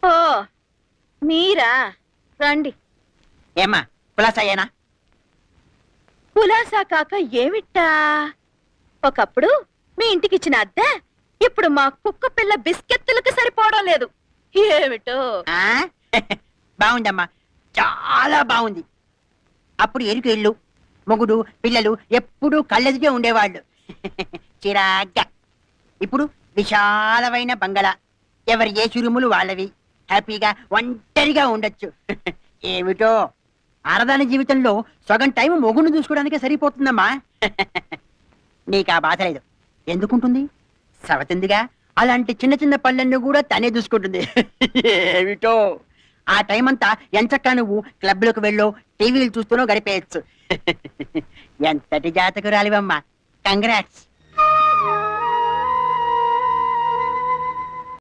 ఓ మీరా రండి. ఏమ్మా కులాసయ్యేనా? కులాసా కాక ఏమిట్టా? ఒకప్పుడు మీ ఇంటికి ఇచ్చిన అద్దె ఇప్పుడు మా కుక్క పిల్ల బిస్కెత్తులకు సరిపోవడం లేదు. ఏమిటో బాగుందమ్మా, చాలా బాగుంది. అప్పుడు ఎరుకు ఇల్లు, మొగుడు పిల్లలు ఎప్పుడూ కళ్ళెదిగే ఉండేవాళ్ళు. చిరాగ్గా. ఇప్పుడు విశాలమైన బంగళా, ఎవరి ఏ చురుములు వాళ్ళవి, హ్యాపీగా ఒంటరిగా ఉండొచ్చు. ఏమిటో ఆడదాని జీవితంలో సగం టైం మొగుడు చూసుకోవడానికే సరిపోతుందమ్మా. నీకు ఆ బాధ లేదు. ఎందుకుంటుంది? సవతిందిగా. అలాంటి చిన్న చిన్న పళ్ళన్నీ కూడా తనే చూసుకుంటుంది. ఏమిటో ఆ టైం అంతా ఎంచక్కా నువ్వు క్లబ్లకు వెళ్ళో టీవీలు చూస్తూనో గడిపేయచ్చు. ఎంతటి జాతకురాలివమ్మా. కంగ్రాట్స్.